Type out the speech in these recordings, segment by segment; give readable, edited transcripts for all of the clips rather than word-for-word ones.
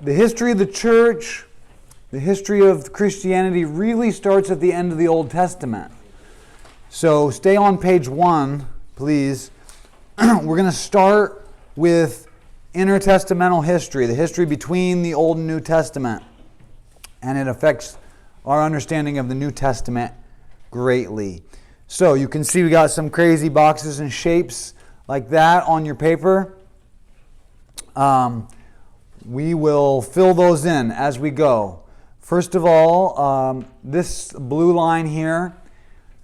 the history of the church, the history of Christianity really starts at the end of the Old Testament. So stay on page 1, please. We're going to start with intertestamental history, the history between the Old and New Testament. And it affects our understanding of the New Testament greatly. So you can see we got some crazy boxes and shapes like that on your paper. We will fill those in as we go. First of all, this blue line here,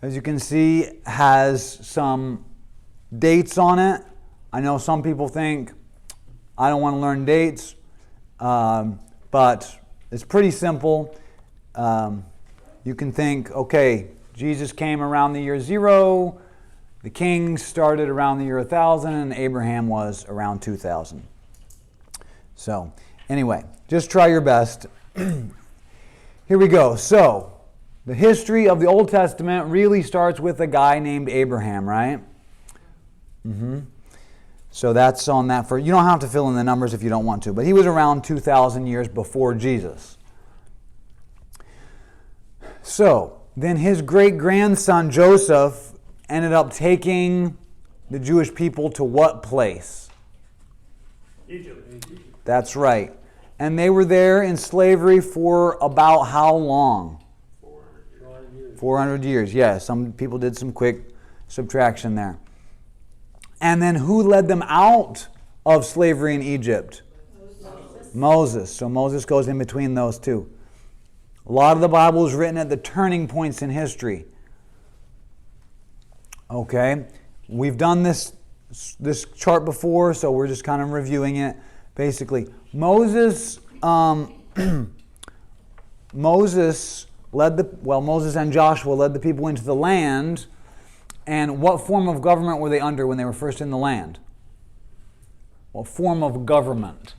as you can see, has some dates on it. I know some people think, I don't want to learn dates, but it's pretty simple. You can think, okay, Jesus came around the year 0, the kings started around the year 1000, and Abraham was around 2000. So, anyway, just try your best. Here we go. So, the history of the Old Testament really starts with a guy named Abraham, right? So that's on that for, you don't have to fill in the numbers if you don't want to, but he was around 2,000 years before Jesus. So, then his great-grandson Joseph ended up taking the Jewish people to what place? Egypt. That's right. And they were there in slavery for about how long? 400 years. Yeah, some people did some quick subtraction there. And then who led them out of slavery in Egypt? Moses. So Moses goes in between those two. A lot of the Bible is written at the turning points in history. Okay, we've done this chart before, so we're just kind of reviewing it. Basically, Moses and Joshua led the people into the land. And what form of government were they under when they were first in the land? What form of government?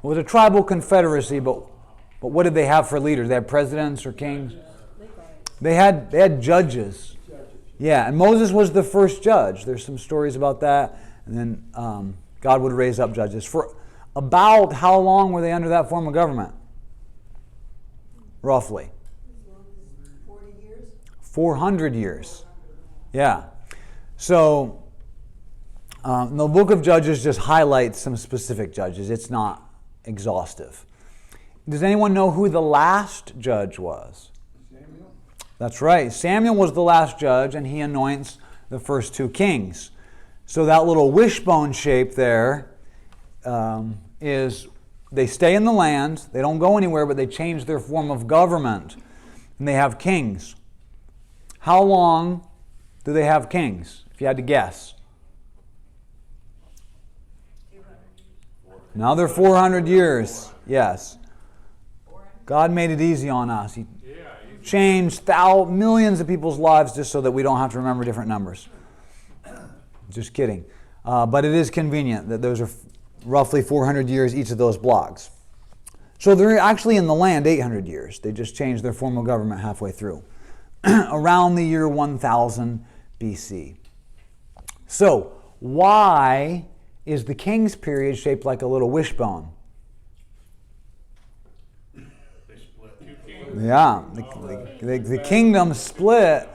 It was a tribal confederacy, but what did they have for leaders? They had presidents or kings? They had judges. Yeah, and Moses was the first judge. There's some stories about that. And then God would raise up judges. For about how long were they under that form of government? Roughly. 40 years? 400 years. Yeah. So, the book of Judges just highlights some specific judges. It's not exhaustive. Does anyone know who the last judge was? Samuel. That's right. Samuel was the last judge, and he anoints the first 2 kings. So that little wishbone shape there is they stay in the land, they don't go anywhere, but they change their form of government, and they have kings. How long do they have kings, if you had to guess? Another 400 years. Yes. God made it easy on us. He changed millions of people's lives just so that we don't have to remember different numbers. Just kidding. But it is convenient that those are roughly 400 years, each of those blocks. So they're actually in the land 800 years. They just changed their form of government halfway through. Around the year 1000 BC. So, why is the king's period shaped like a little wishbone? They split 2 kings. Yeah, the kingdom split.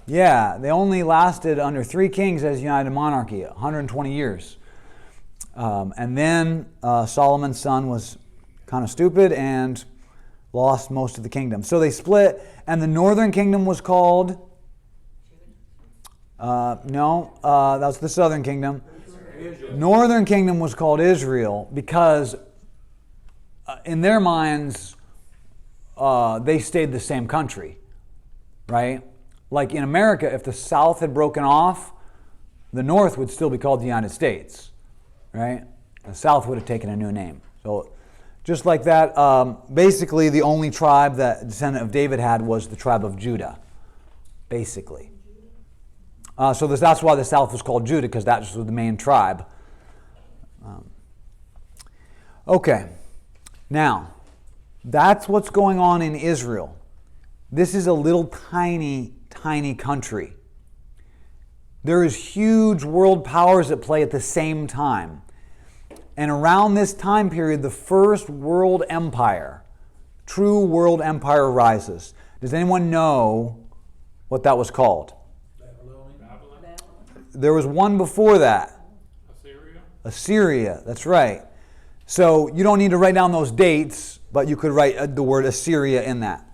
Yeah, they only lasted under 3 kings as united monarchy, 120 years. And then Solomon's son was kind of stupid and lost most of the kingdom. So they split, and the northern kingdom was called... that's the southern kingdom. Northern kingdom was called Israel because in their minds, they stayed the same country, right? Like in America, if the South had broken off, the North would still be called the United States, right? The South would have taken a new name. So just like that, basically the only tribe that a descendant of David had was the tribe of Judah, basically. So that's why the South was called Judah, because that was the main tribe. Okay, now, that's what's going on in Israel. This is a little tiny country. There is huge world powers at play at the same time. And around this time period, the first world empire, true world empire rises. Does anyone know what that was called? Babylon, There was one before that. Assyria, Assyria, that's right. So you don't need to write down those dates, but you could write the word Assyria in that.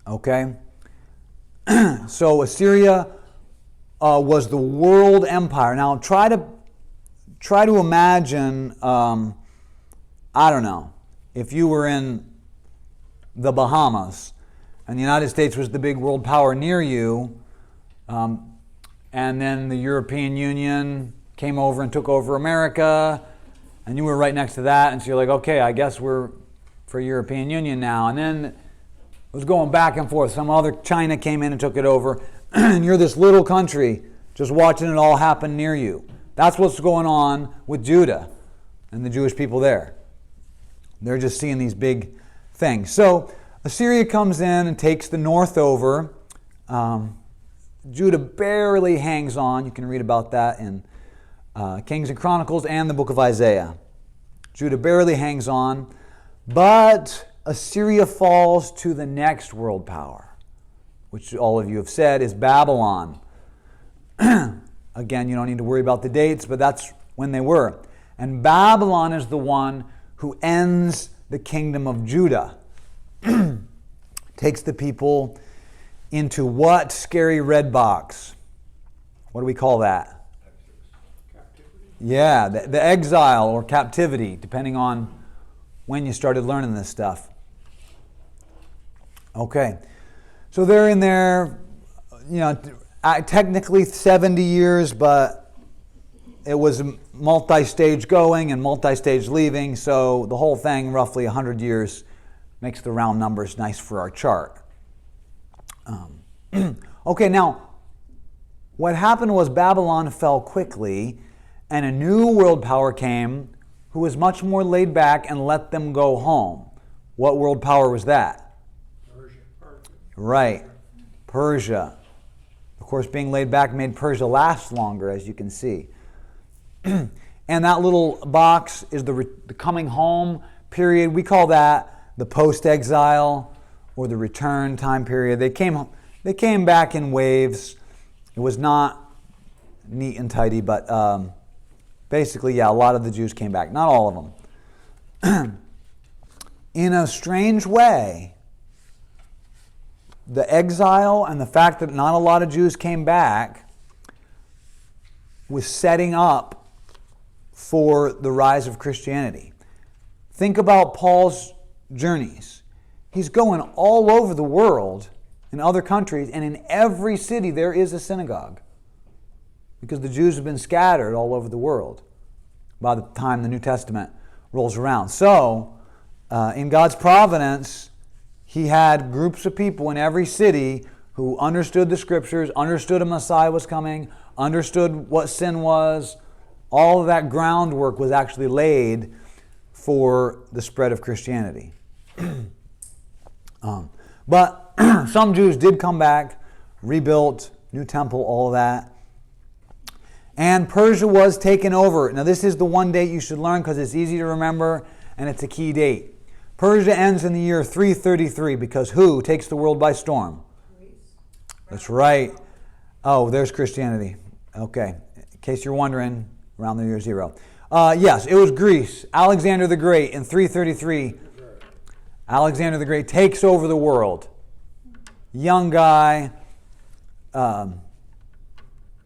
Okay? So Assyria was the world empire. Now try to imagine, I don't know, if you were in the Bahamas and the United States was the big world power near you, and then the European Union came over and took over America, and you were right next to that, and so you're like, okay, I guess we're for European Union now. And then it was going back and forth. Some other China came in and took it over, and you're this little country just watching it all happen near you. That's what's going on with Judah and the Jewish people there. They're just seeing these big things. So Assyria comes in and takes the north over. Judah barely hangs on. You can read about that in Kings and Chronicles and the book of Isaiah. Judah barely hangs on, but Assyria falls to the next world power, which all of you have said is Babylon. Again, you don't need to worry about the dates, but that's when they were. And Babylon is the one who ends the kingdom of Judah. Takes the people into what scary red box? What do we call that? captivity. Yeah, the exile or captivity, depending on when you started learning this stuff. Okay, so they're in there, technically 70 years, but it was multi-stage going and multi-stage leaving, so the whole thing, roughly 100 years, makes the round numbers nice for our chart. Okay, now, what happened was Babylon fell quickly, and a new world power came who was much more laid back and let them go home. What world power was that? Persia. Right, Persia. Of course, being laid back made Persia last longer, as you can see. And that little box is the coming home period. We call that the post-exile or the return time period. They came back in waves. It was not neat and tidy, but basically, yeah, a lot of the Jews came back. Not all of them. In a strange way, the exile and the fact that not a lot of Jews came back was setting up for the rise of Christianity. Think about Paul's journeys. He's going all over the world in other countries, and in every city there is a synagogue because the Jews have been scattered all over the world by the time the New Testament rolls around. So, in God's providence, He had groups of people in every city who understood the Scriptures, understood a Messiah was coming, understood what sin was. All of that groundwork was actually laid for the spread of Christianity. But some Jews did come back, rebuilt, new temple, all of that. And Persia was taken over. Now this is the one date you should learn because it's easy to remember and it's a key date. Persia ends in the year 333 because who takes the world by storm? That's right. Oh, there's Christianity. Okay. In case you're wondering, around the year 0. Yes, it was Greece. Alexander the Great in 333. Alexander the Great takes over the world. Young guy,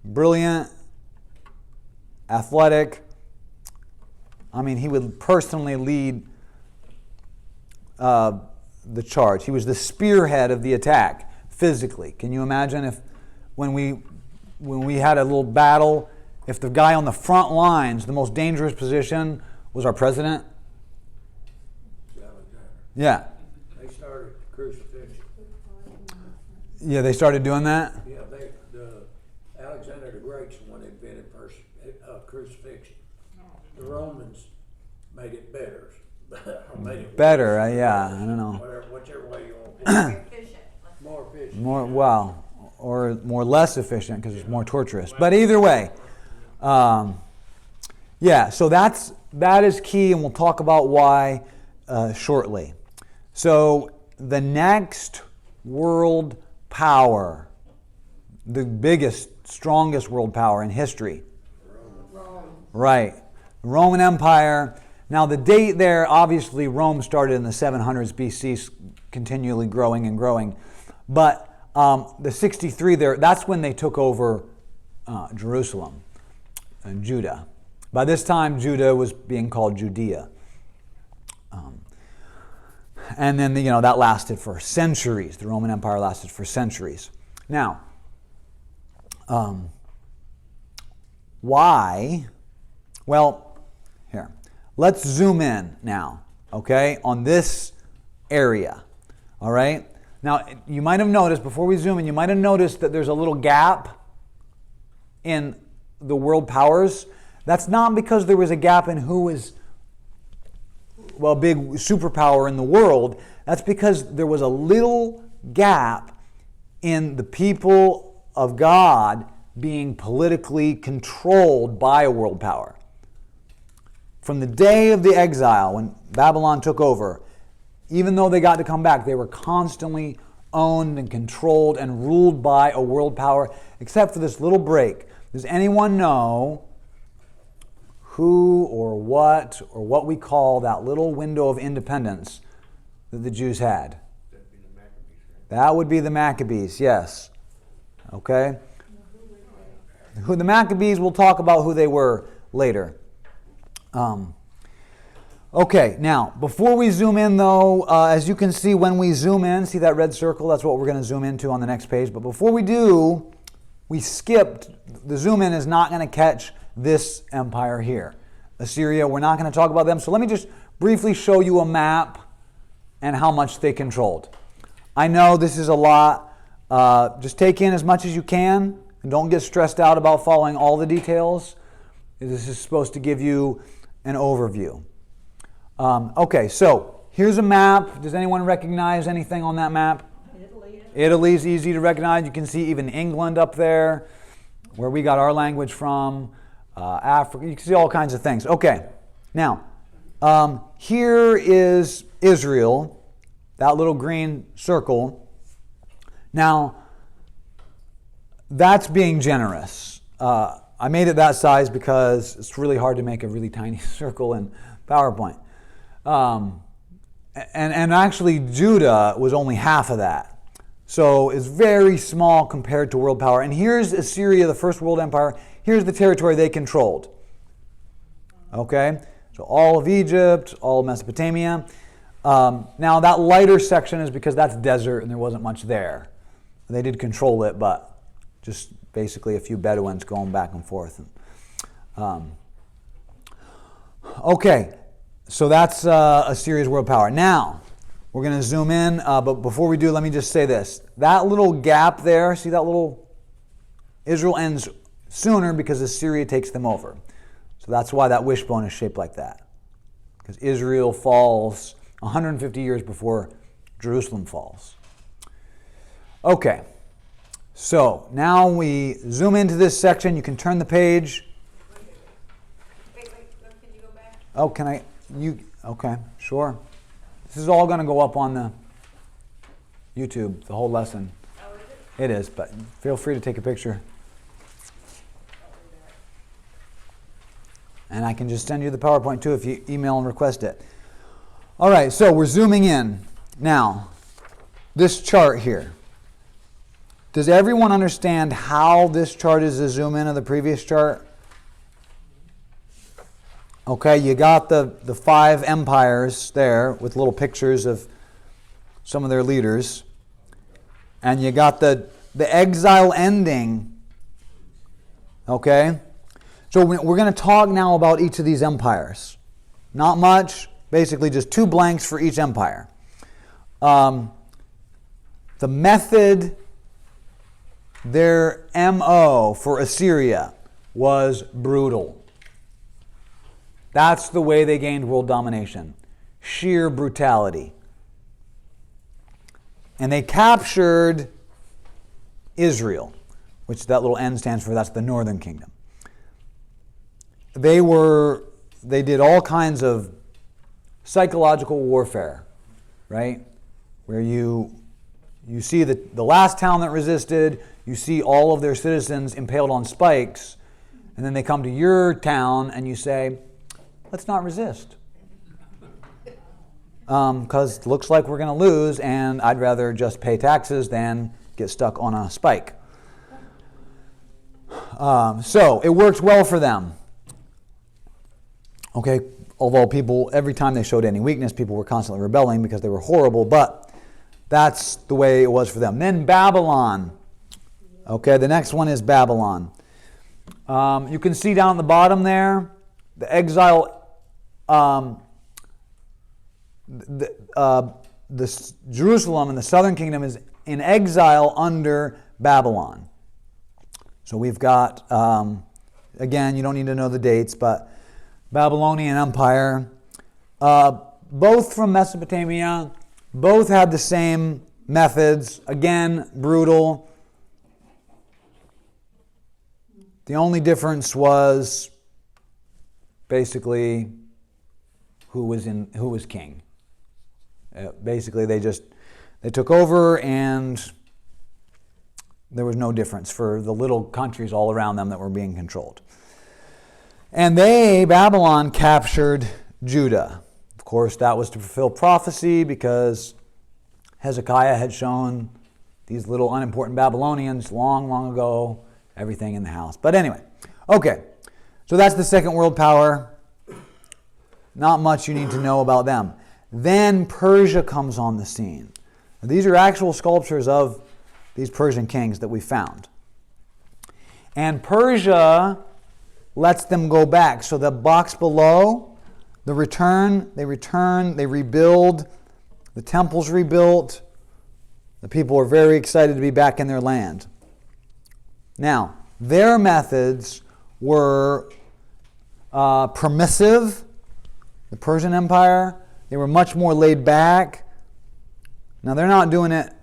brilliant, athletic. I mean, he would personally lead the charge. He was the spearhead of the attack physically. Can you imagine if when we had a little battle, if the guy on the front lines, the most dangerous position, was our president? Yeah. They started crucifixion. Yeah, they started doing that? Yeah, Alexander the Great's the one that invented crucifixion. The Romans made it better. Made it Better, yeah, I don't know. Whichever way you want to put it. More efficient. Or more less efficient because it's more torturous. But either way, Yeah, so that is key, and we'll talk about why shortly. So the next world power, the biggest, strongest world power in history. Rome. Right. Roman Empire. Now the date there, obviously Rome started in the 700s BC, continually growing and growing. But the 63 there, that's when they took over Jerusalem and Judah. By this time, Judah was being called Judea. And then, that lasted for centuries. The Roman Empire lasted for centuries. Now, why? Well, here. Let's zoom in now, okay, on this area, all right? Now, you might have noticed, before we zoom in, you might have noticed that there's a little gap in the world powers. That's not because there was a gap in who was, big superpower in the world. That's because there was a little gap in the people of God being politically controlled by a world power. From the day of the exile, when Babylon took over, even though they got to come back, they were constantly owned and controlled and ruled by a world power, except for this little break. Does anyone know who or what we call that little window of independence that the Jews had? That'd be the Maccabees, right? That would be the Maccabees, yes. Okay? Who the Maccabees, we'll talk about who they were later. Okay, now, before we zoom in though, as you can see when we zoom in, see that red circle? That's what we're going to zoom into on the next page. But before we do, we skipped, the zoom in is not going to catch this empire here. Assyria, we're not going to talk about them. So let me just briefly show you a map and how much they controlled. I know this is a lot. Just take in as much as you can and don't get stressed out about following all the details. This is supposed to give you an overview. Okay, so here's a map. Does anyone recognize anything on that map? Italy. Italy's easy to recognize. You can see even England up there, where we got our language from. Africa. You can see all kinds of things. Okay, now, here is Israel, that little green circle. Now, that's being generous. I made it that size because it's really hard to make a really tiny circle in PowerPoint. And actually, Judah was only half of that. So it's very small compared to world power. And here's Assyria, the first world empire. Here's the territory they controlled. Okay? So all of Egypt, all of Mesopotamia. Now that lighter section is because that's desert and there wasn't much there. They did control it, but just basically a few Bedouins going back and forth. Okay, so that's Assyria's world power. Now, we're going to zoom in, but before we do, let me just say this. That little gap there, see that little? Israel ends sooner because Assyria takes them over. So that's why that wishbone is shaped like that. Because Israel falls 150 years before Jerusalem falls. Okay, so now we zoom into this section. You can turn the page. Wait, can you go back? Oh, okay, sure. This is all going to go up on the YouTube, the whole lesson. Oh, is it? It is, but feel free to take a picture. And I can just send you the PowerPoint too if you email and request it. All right, so we're zooming in. Now, this chart here. Does everyone understand how this chart is a zoom in of the previous chart? Okay, you got the 5 empires there with little pictures of some of their leaders. And you got the exile ending. Okay? So we're going to talk now about each of these empires. Not much, basically just 2 blanks for each empire. The method, their MO for Assyria was brutal. That's the way they gained world domination. Sheer brutality. And they captured Israel, which that little N stands for, that's the northern kingdom. they did all kinds of psychological warfare, right? Where you see the last town that resisted, you see all of their citizens impaled on spikes, and then they come to your town and you say, let's not resist. Because it looks like we're going to lose, and I'd rather just pay taxes than get stuck on a spike. So it worked well for them. Okay, although people, every time they showed any weakness, people were constantly rebelling because they were horrible, but that's the way it was for them. Then Babylon. Okay, the next one is Babylon. You can see down at the bottom there, the exile, Jerusalem and the southern kingdom is in exile under Babylon. So we've got, again, you don't need to know the dates, but Babylonian Empire, both from Mesopotamia, both had the same methods, again, brutal. The only difference was basically who was king. Basically, they took over, and there was no difference for the little countries all around them that were being controlled. And Babylon, captured Judah. Of course, that was to fulfill prophecy because Hezekiah had shown these little unimportant Babylonians long, long ago everything in the house. But anyway, okay, so that's the second world power. Not much you need to know about them. Then Persia comes on the scene. Now, these are actual sculptures of these Persian kings that we found. And Persia lets them go back. So the box below, they return, they rebuild, the temple's rebuilt. The people are very excited to be back in their land. Now, their methods were permissive. The Persian Empire, they were much more laid back. Now, they're not doing it,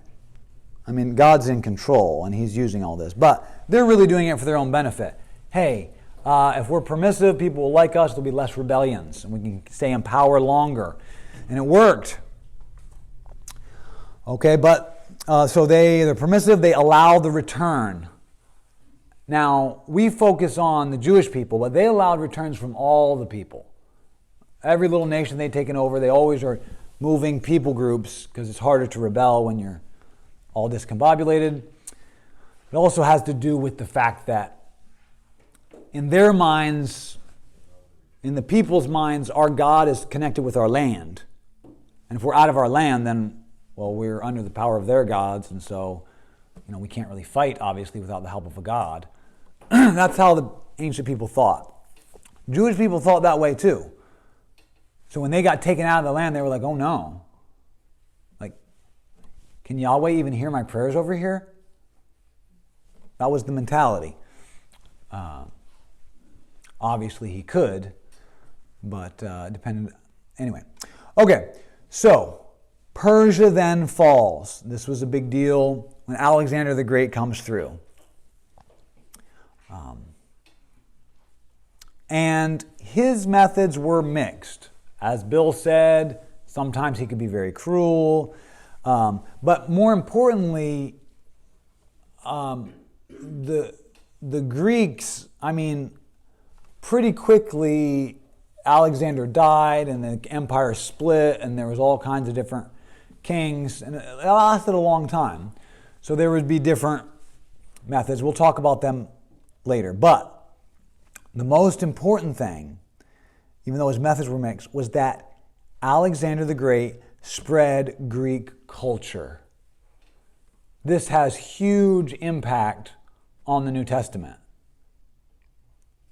I mean, God's in control and He's using all this, but they're really doing it for their own benefit. Hey, if we're permissive, people will like us, there'll be less rebellions, and we can stay in power longer. And it worked. Okay, but so they're permissive, they allow the return. Now, we focus on the Jewish people, but they allowed returns from all the people. Every little nation they've taken over, they always are moving people groups because it's harder to rebel when you're all discombobulated. It also has to do with the fact that in their minds, in the people's minds, our God is connected with our land. And if we're out of our land, then, well, we're under the power of their gods, and so, we can't really fight, obviously, without the help of a God. That's how the ancient people thought. Jewish people thought that way too. So when they got taken out of the land, they were like, oh no. Like, can Yahweh even hear my prayers over here? That was the mentality. Obviously he could, but depended. Anyway. Okay, so Persia then falls. This was a big deal when Alexander the Great comes through. And his methods were mixed. As Bill said, sometimes he could be very cruel. But more importantly, the Greeks, pretty quickly Alexander died and the empire split and there was all kinds of different kings. And it lasted a long time. So there would be different methods. We'll talk about them later. But the most important thing, even though his methods were mixed, was that Alexander the Great spread Greek culture. This has huge impact on the New Testament.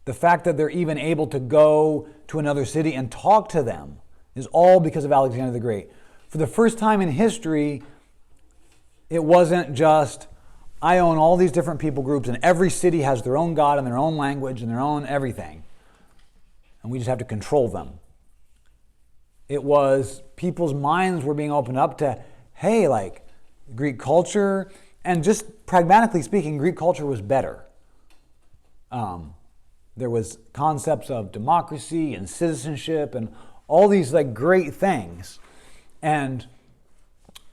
The fact that they're even able to go to another city and talk to them is all because of Alexander the Great. For the first time in history, it wasn't just, I own all these different people groups and every city has their own God and their own language and their own everything. And we just have to control them. It was people's minds were being opened up to, hey, like Greek culture, and just pragmatically speaking, Greek culture was better. There was concepts of democracy and citizenship and all these like great things. And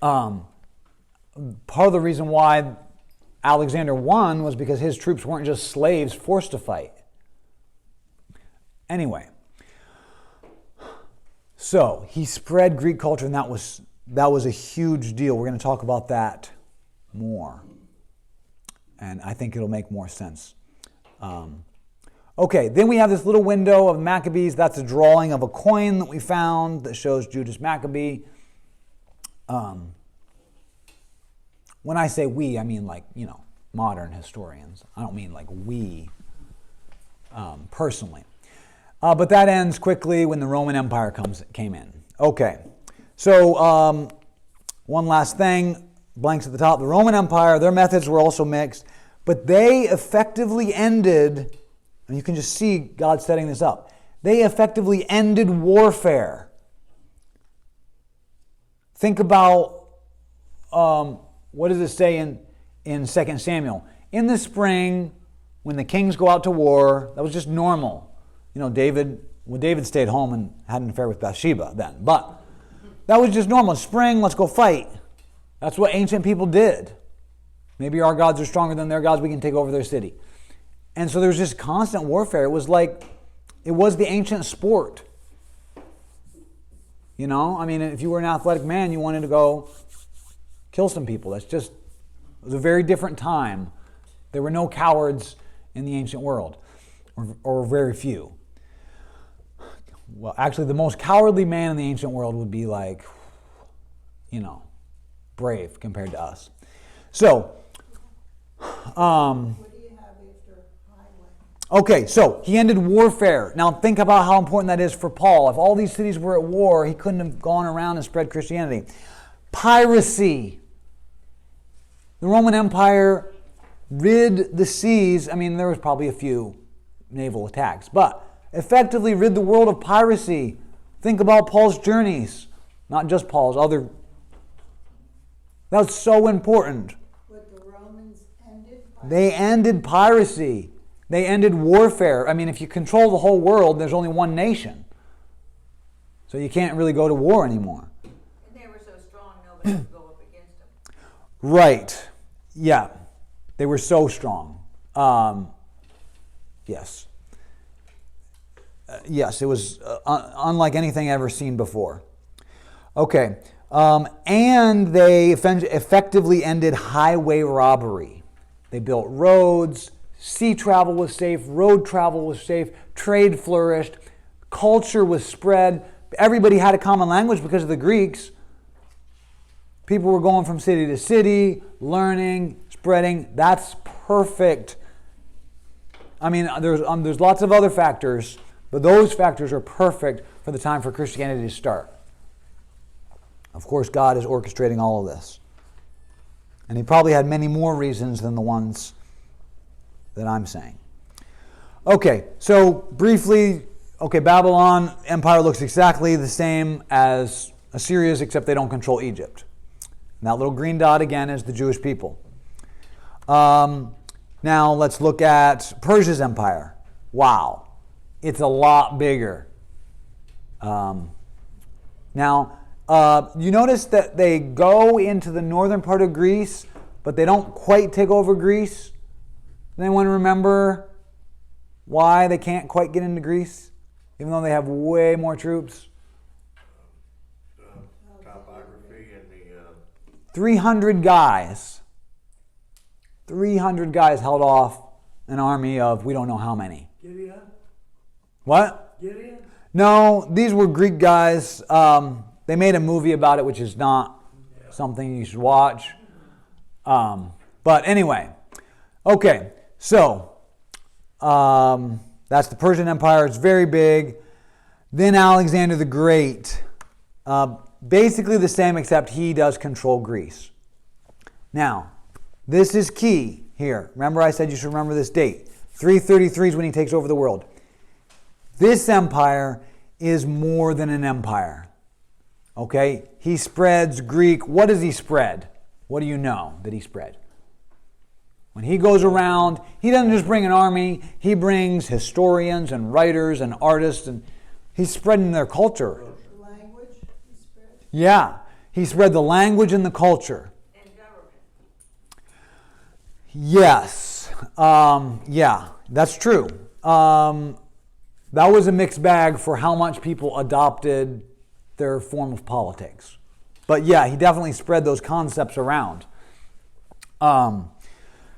part of the reason why Alexander won was because his troops weren't just slaves forced to fight. Anyway, so he spread Greek culture, and that was a huge deal. We're going to talk about that more, and I think it'll make more sense. Okay, then we have this little window of Maccabees. That's a drawing of a coin that we found that shows Judas Maccabee. When I say we, I mean like, modern historians. I don't mean like we personally. But that ends quickly when the Roman Empire came in. Okay, so one last thing, blanks at the top. The Roman Empire, their methods were also mixed, but they effectively ended, and you can just see God setting this up, they effectively ended warfare. Think about, what does it say in 2 Samuel? In the spring, when the kings go out to war, that was just normal. David stayed home and had an affair with Bathsheba then. But that was just normal. Spring, let's go fight. That's what ancient people did. Maybe our gods are stronger than their gods. We can take over their city. And so there was just constant warfare. It was the ancient sport. If you were an athletic man, you wanted to go kill some people. It was a very different time. There were no cowards in the ancient world, or very few. Well, actually, the most cowardly man in the ancient world would be brave compared to us. So, What do you have after highway? okay, so he ended warfare. Now think about how important that is for Paul. If all these cities were at war, he couldn't have gone around and spread Christianity. Piracy. The Roman Empire rid the seas. There was probably a few naval attacks, but effectively rid the world of piracy. Think about Paul's journeys. Not just Paul's, other. That's so important. But the Romans ended by They ended piracy. They ended warfare. If you control the whole world, there's only one nation. So you can't really go to war anymore. And they were so strong, nobody could go up against them. Right. Yeah. They were so strong. Yes. Yes, it was unlike anything ever seen before. Okay. And they effectively ended highway robbery. They built roads. Sea travel was safe. Road travel was safe. Trade flourished. Culture was spread. Everybody had a common language because of the Greeks. People were going from city to city, learning, spreading. That's perfect. There's lots of other factors, but those factors are perfect for the time for Christianity to start. Of course, God is orchestrating all of this. And he probably had many more reasons than the ones that I'm saying. Okay, so briefly, Babylon Empire looks exactly the same as Assyria's, except they don't control Egypt. And that little green dot again is the Jewish people. Now let's look at Persia's empire. Wow, it's a lot bigger. You notice that they go into the northern part of Greece, but they don't quite take over Greece. Does anyone remember why they can't quite get into Greece, even though they have way more troops? Topography and the 300 guys. 300 guys held off an army of we don't know how many. Gideon? What? Gideon? No, these were Greek guys. They made a movie about it, which is not something you should watch. But anyway, okay, so that's the Persian Empire. It's very big. Then Alexander the Great. Basically the same, except he does control Greece. Now, this is key here. Remember I said you should remember this date. 333 is when he takes over the world. This empire is more than an empire. Okay? He spreads Greek. What does he spread? What do you know that he spread? When he goes around, he doesn't just bring an army, he brings historians and writers and artists, and he's spreading their culture. Language, he spread. Yeah, he spread the language and the culture. And government. Yes, yeah, that's true. That was a mixed bag for how much people adopted their form of politics. But yeah, he definitely spread those concepts around.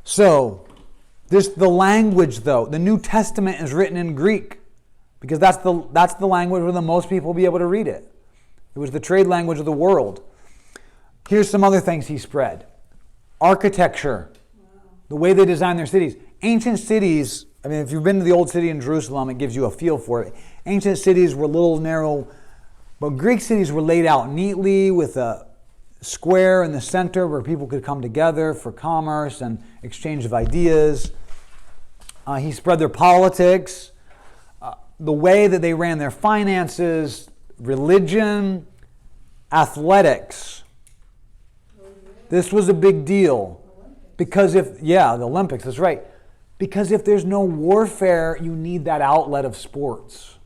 So, the language though, the New Testament is written in Greek because that's the language where the most people will be able to read it. It was the trade language of the world. Here's some other things he spread. Architecture, the way they designed their cities. Ancient cities, I mean, if you've been to the old city in Jerusalem, it gives you a feel for it. Ancient cities were little narrow, but Greek cities were laid out neatly with a square in the center where people could come together for commerce and exchange of ideas. He spread their politics, the way that they ran their finances, religion, athletics. This was a big deal. Because the Olympics, that's right. Because if there's no warfare, you need that outlet of sports.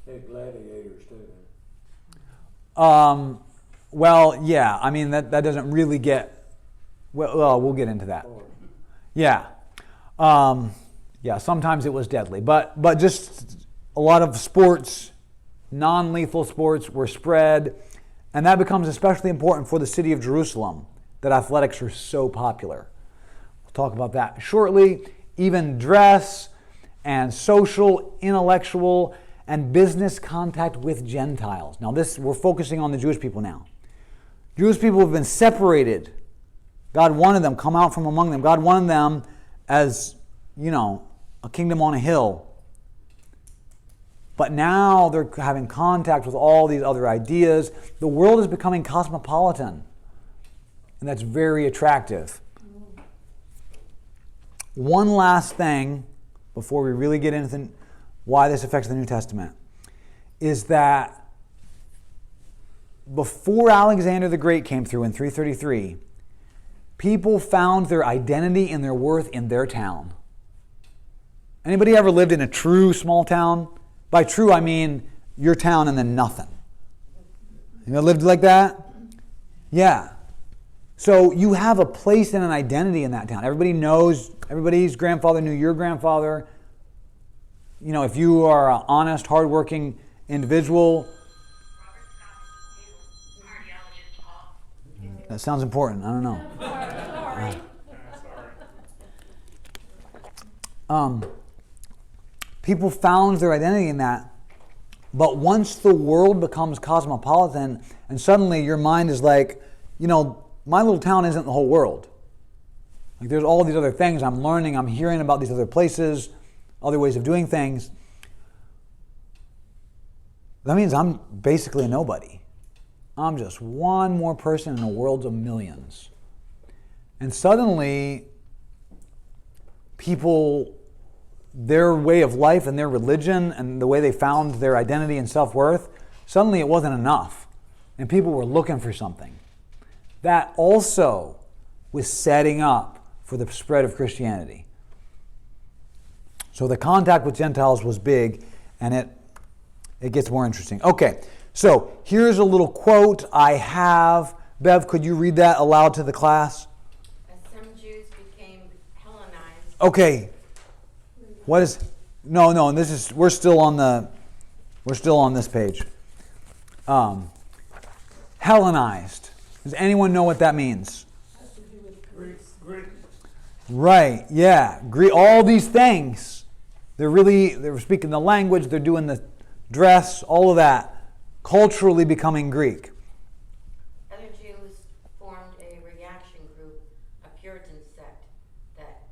Hey, gladiators too. Well, yeah, I mean, that doesn't really get... Well, we'll get into that. Yeah. Sometimes it was deadly. But just a lot of sports, non-lethal sports, were spread. And that becomes especially important for the city of Jerusalem, that athletics are so popular. We'll talk about that shortly. Even dress and social, intellectual, and business contact with Gentiles. Now we're focusing on the Jewish people now. Jewish people have been separated. God wanted them, come out from among them. God wanted them as, a kingdom on a hill. But now they're having contact with all these other ideas. The world is becoming cosmopolitan. And that's very attractive. One last thing before we really get into why this affects the New Testament is that before Alexander the Great came through in 333, people found their identity and their worth in their town. Anybody ever lived in a true small town? By true, I mean your town and then nothing. You ever lived like that? Yeah. So you have a place and an identity in that town. Everybody knows, everybody's grandfather knew your grandfather. If you are an honest, hardworking individual. That sounds important. I don't know. People found their identity in that. But once the world becomes cosmopolitan, and suddenly your mind is like, my little town isn't the whole world. Like there's all these other things I'm learning, I'm hearing about these other places, other ways of doing things. That means I'm basically a nobody. I'm just one more person in a world of millions. And suddenly, people, their way of life and their religion and the way they found their identity and self-worth, suddenly it wasn't enough. And people were looking for something. That also was setting up for the spread of Christianity. So the contact with Gentiles was big, and it gets more interesting. Okay, so here's a little quote I have. Bev, could you read that aloud to the class? As some Jews became Hellenized. Okay. What is... No, we're still on this page. Hellenized. Does anyone know what that means? Greek. Right, yeah. All these things. They're speaking the language, they're doing the dress, all of that. Culturally becoming Greek. Other Jews formed a reaction group, a Puritan sect, that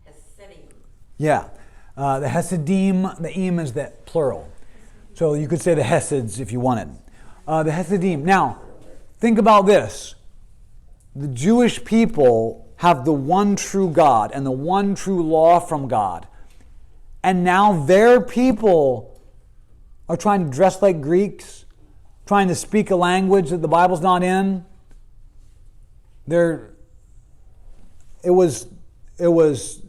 Hasidim. Yeah. The Hasidim, the im is the plural. So you could say the Hasids if you wanted. The Hasidim. Now, think about this. The Jewish people have the one true God and the one true law from God. And now their people are trying to dress like Greeks, trying to speak a language that the Bible's not in. It was it was,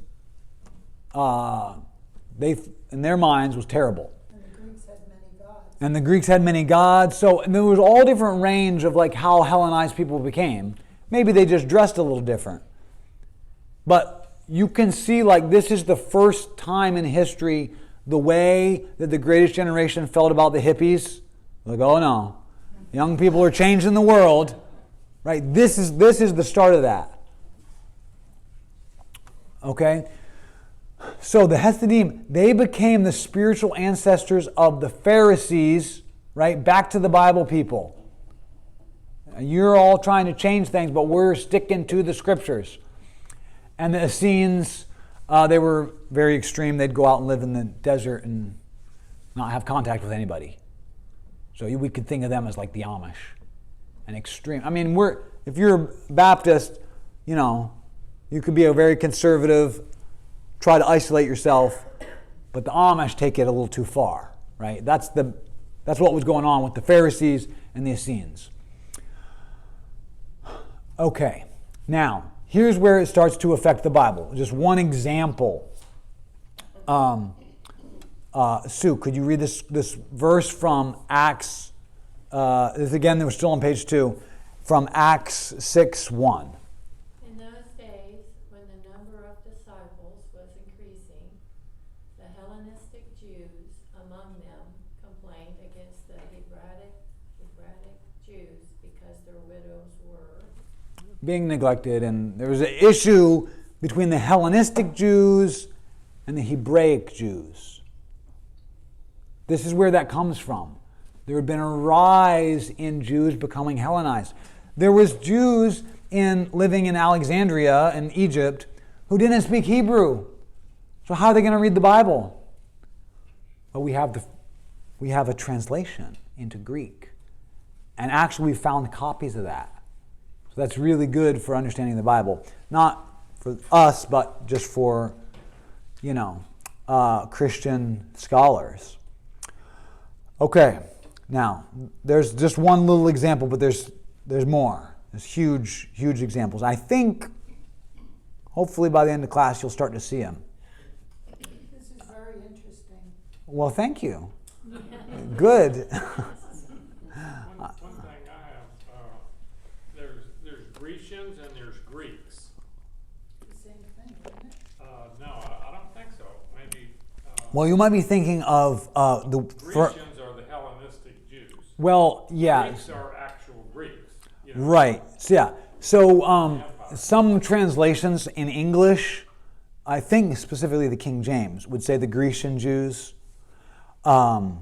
they in their minds was terrible. And the Greeks had many gods. And the Greeks had many gods. So and there was all different range of like how Hellenized people became. Maybe they just dressed a little different. But you can see like this is the first time in history the way that the greatest generation felt about the hippies. Like, oh no, young people are changing the world. Right? This is the start of that. Okay? So the Hasidim, they became the spiritual ancestors of the Pharisees, right? Back to the Bible people. You're all trying to change things, but we're sticking to the scriptures. And the Essenes, they were very extreme. They'd go out and live in the desert and not have contact with anybody. So we could think of them as like the Amish. An extreme. I mean, if you're Baptist, you could be a very conservative, try to isolate yourself, but the Amish take it a little too far, right? That's what was going on with the Pharisees and the Essenes. Okay, now here's where it starts to affect the Bible. Just one example. Sue, could you read this verse from Acts? This again, we're still on page 2, from Acts 6:1. In those days, when the number of disciples was increasing, the Hellenistic Jews among them complained against the Hebraic Jews because their widows were being neglected, and there was an issue between the Hellenistic Jews and the Hebraic Jews. This is where that comes from. There had been a rise in Jews becoming Hellenized. There was Jews living in Alexandria in Egypt who didn't speak Hebrew. So how are they going to read the Bible? Well, we have a translation into Greek. And actually we found copies of that. So that's really good for understanding the Bible. Not for us, but just for, Christian scholars. Okay. Now, there's just one little example, but there's more. There's huge examples. I think, hopefully by the end of class, you'll start to see them. This is very interesting. Well, thank you. Good. One thing I have, there's Grecians and there's Greeks. The same thing, isn't it? No, I don't think so. Maybe. Well, you might be thinking of the... Grecians are the Hellenistic Jews. Well, yeah. Greeks are actual Greeks. Right. So, yeah. So some translations in English, I think specifically the King James, would say the Grecian Jews. But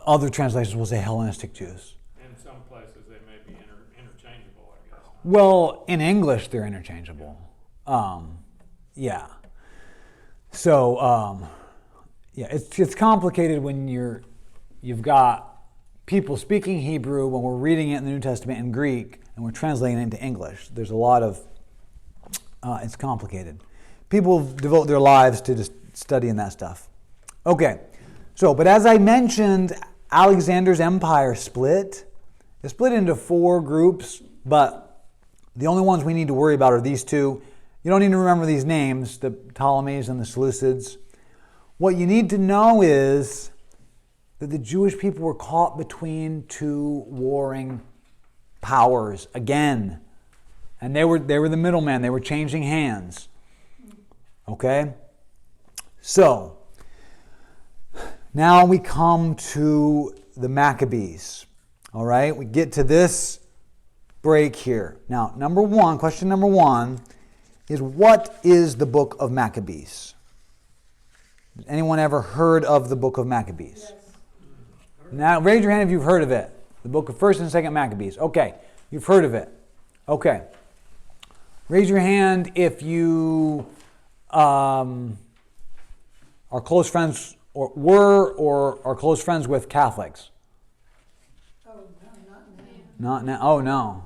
other translations will say Hellenistic Jews. In some places they may be interchangeable, I guess. Well, in English they're interchangeable. Yeah. So, it's complicated when you've got people speaking Hebrew when we're reading it in the New Testament in Greek and we're translating it into English. There's a lot of, it's complicated. People devote their lives to just studying that stuff. Okay, so, but as I mentioned, Alexander's empire split. It split into 4 groups, but the only ones we need to worry about are these 2. You don't need to remember these names, the Ptolemies and the Seleucids. What you need to know is that the Jewish people were caught between 2 warring powers again. And they were the middlemen. They were changing hands. Okay? So, now we come to the Maccabees. All right? We get to this break here. Now, question number 1 is, what is the book of Maccabees? Has anyone ever heard of the book of Maccabees? Yes. Now, raise your hand if you've heard of it. The book of 1st and 2nd Maccabees. Okay, you've heard of it. Okay. Raise your hand if you are close friends, or were, or are close friends with Catholics. Oh, no, not now. Not now. Oh, no.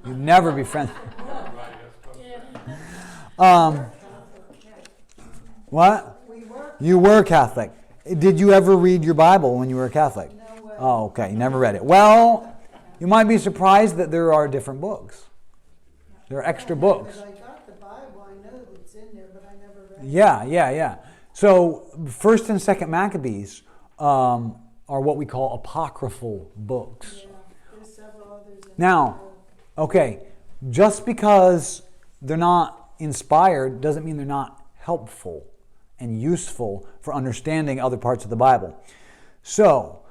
You'd never be friends. What? We were. You were Catholic. Did you ever read your Bible when you were a Catholic? No way. Oh, okay. You never read it. Well, you might be surprised that there are different books. There are extra books. Because I got the Bible, I know the in there, but I never read it. Yeah. So, 1st and 2nd Maccabees are what we call apocryphal books. Yeah, there's several others in Now, okay, just because they're not inspired doesn't mean they're not helpful and useful for understanding other parts of the Bible. So,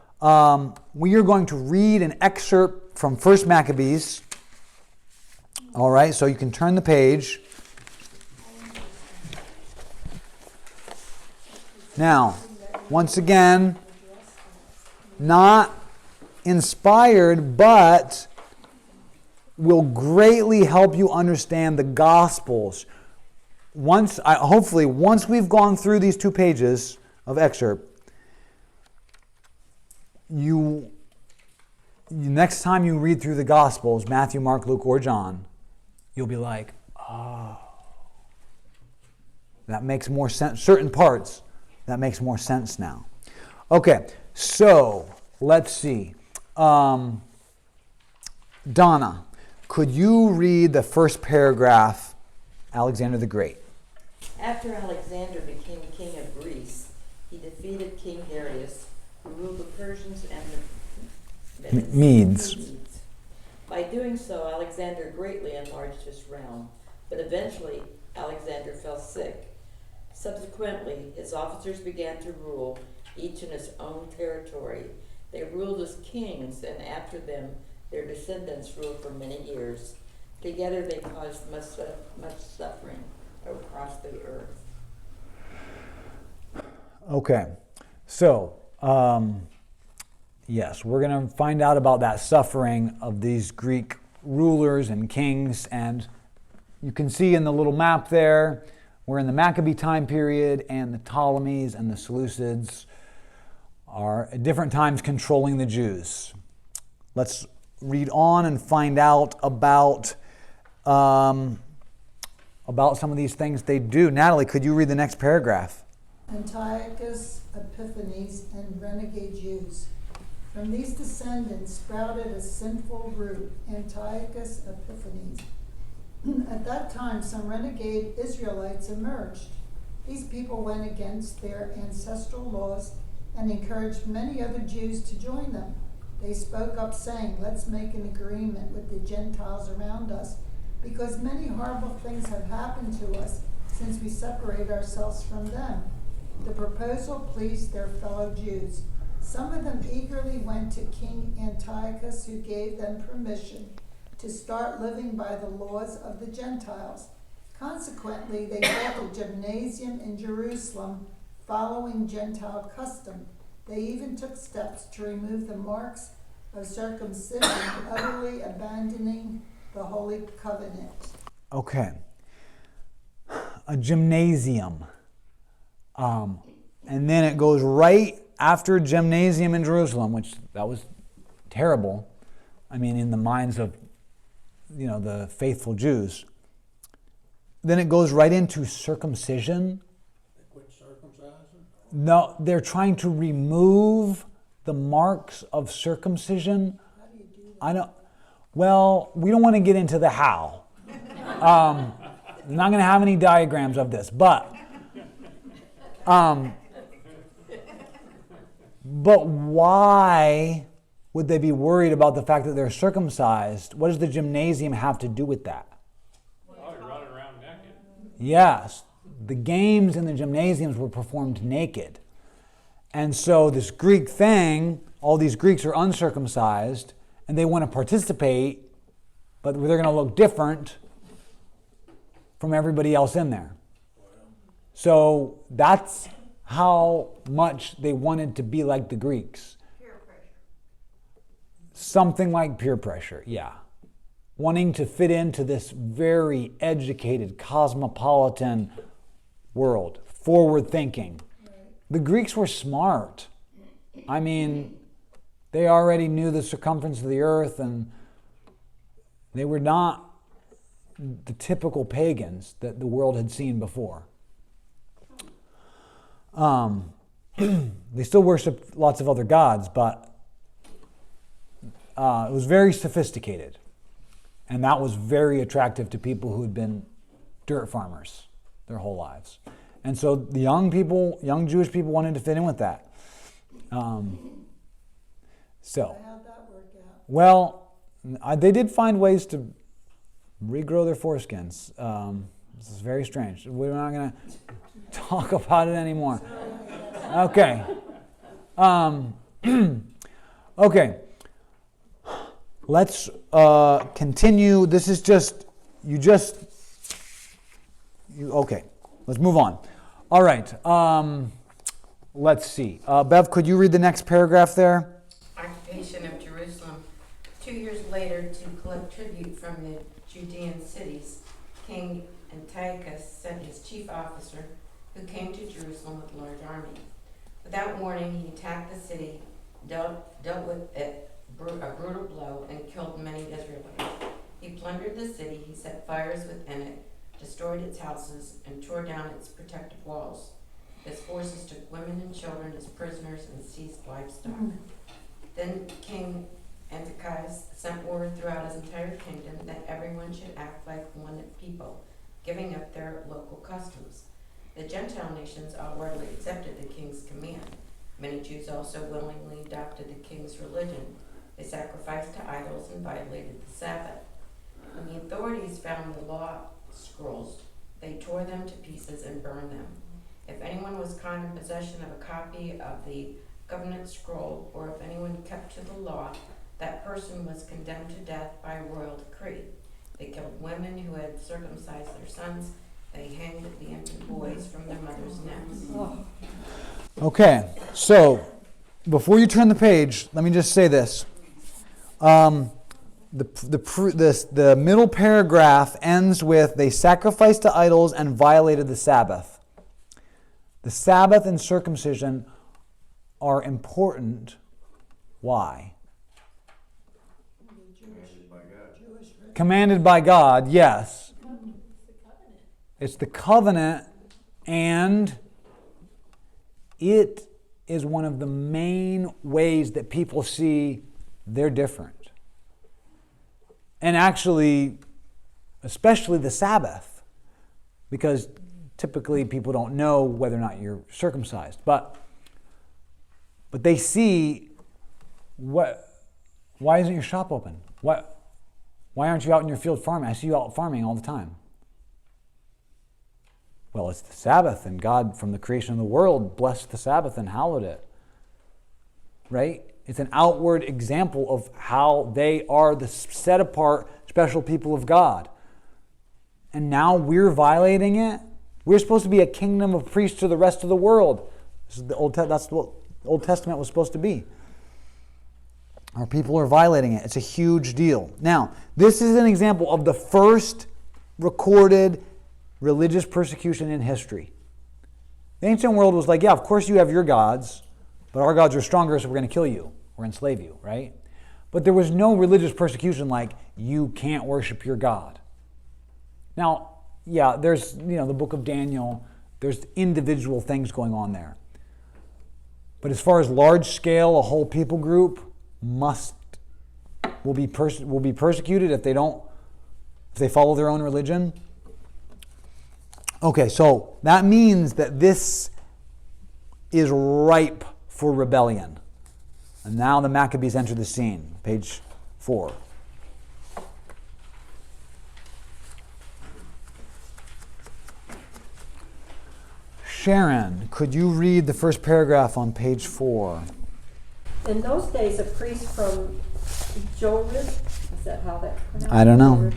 we are going to read an excerpt from 1st Maccabees. All right, so you can turn the page. Now, once again, not inspired, but will greatly help you understand the Gospels. Hopefully, once we've gone through these 2 pages of excerpt, next time you read through the Gospels, Matthew, Mark, Luke, or John, you'll be like, oh, that makes more sense. Certain parts, that makes more sense now. Okay, so let's see. Donna, could you read the first paragraph, Alexander the Great? After Alexander became king of Greece, he defeated King Darius, who ruled the Persians and the Medes. By doing so, Alexander greatly enlarged his realm, but eventually Alexander fell sick. Subsequently, his officers began to rule, each in his own territory. They ruled as kings, and after them, their descendants ruled for many years. Together they caused much suffering across the earth. Okay, so, yes, we're going to find out about that suffering of these Greek rulers and kings, and you can see in the little map there, we're in the Maccabee time period, and the Ptolemies and the Seleucids are at different times controlling the Jews. Let's read on and find out about some of these things they do. Natalie, could you read the next paragraph? Antiochus Epiphanes and renegade Jews. From these descendants sprouted a sinful root, Antiochus Epiphanes. At that time, some renegade Israelites emerged. These people went against their ancestral laws and encouraged many other Jews to join them. They spoke up saying, "Let's make an agreement with the Gentiles around us, because many horrible things have happened to us since we separate ourselves from them." The proposal pleased their fellow Jews. Some of them eagerly went to King Antiochus, who gave them permission to start living by the laws of the Gentiles. Consequently, they built a gymnasium in Jerusalem following Gentile custom. They even took steps to remove the marks of circumcision, utterly abandoning the Holy Covenant. Okay. A gymnasium. And then it goes right after gymnasium in Jerusalem, which that was terrible. I mean, in the minds of, the faithful Jews. Then it goes right into circumcision. They quit circumcising? No, they're trying to remove the marks of circumcision. How do you do that? I know. Well, we don't want to get into the how. I'm not going to have any diagrams of this, but why would they be worried about the fact that they're circumcised? What does the gymnasium have to do with that? Oh, you're running around naked. Yes, the games in the gymnasiums were performed naked. And so this Greek thing, all these Greeks are uncircumcised, and they want to participate, but they're going to look different from everybody else in there. So that's how much they wanted to be like the Greeks. Peer pressure. Something like peer pressure, yeah. Wanting to fit into this very educated, cosmopolitan world, forward thinking. The Greeks were smart. I mean, they already knew the circumference of the earth, and they were not the typical pagans that the world had seen before. They still worshiped lots of other gods, but it was very sophisticated. And that was very attractive to people who had been dirt farmers. their whole lives. And so the young Jewish people wanted to fit in with that. So, How'd that work out? well, they did find ways to regrow their foreskins. This is very strange. We're not going to talk about it anymore. Okay. Okay. Let's continue. This is okay. Let's move on. All right. Let's see. Bev, could you read the next paragraph there? Occupation of Jerusalem. 2 years later, to collect tribute from the Judean cities, King Antiochus sent his chief officer, who came to Jerusalem with a large army. Without warning, he attacked the city, dealt with it a brutal blow, and killed many Israelites. He plundered the city, he set fires within it, destroyed its houses, and tore down its protective walls. His forces took women and children as prisoners and seized livestock. Then King Antiochus sent word throughout his entire kingdom that everyone should act like one people, giving up their local customs. The Gentile nations all readily accepted the king's command. Many Jews also willingly adopted the king's religion. They sacrificed to idols and violated the Sabbath. When the authorities found the law scrolls, they tore them to pieces and burned them. If anyone was caught in possession of a copy of the covenant scroll, or if anyone kept to the law, that person was condemned to death by royal decree. They killed women who had circumcised their sons. They hanged the infant boys from their mothers' necks. Okay, so before you turn the page, let me just say this. The middle paragraph ends with, they sacrificed to idols and violated the Sabbath. The Sabbath and circumcision are important. Why? Commanded by God, yes. It's the covenant, and it is one of the main ways that people see they're different. And actually, especially the Sabbath, because typically people don't know whether or not you're circumcised. But they see, why isn't your shop open? Why aren't you out in your field farming? I see you out farming all the time. Well, it's the Sabbath, and God, from the creation of the world, blessed the Sabbath and hallowed it. Right? It's an outward example of how they are the set-apart, special people of God. And now we're violating it. We're supposed to be a kingdom of priests to the rest of the world. This is that's what the Old Testament was supposed to be. Our people are violating it. It's a huge deal. Now, this is an example of the first recorded religious persecution in history. The ancient world was like, yeah, of course you have your gods, but our gods are stronger, so we're going to kill you or enslave you, right? But there was no religious persecution like, you can't worship your God. Now, yeah, there's, the book of Daniel, there's individual things going on there. But as far as large scale, a whole people group will be persecuted if they follow their own religion. Okay, so that means that this is ripe for rebellion. And now the Maccabees enter the scene. Page 4. Sharon, could you read the first paragraph on page 4? In those days, a priest from Jorid, is that how that's pronounced? I don't know.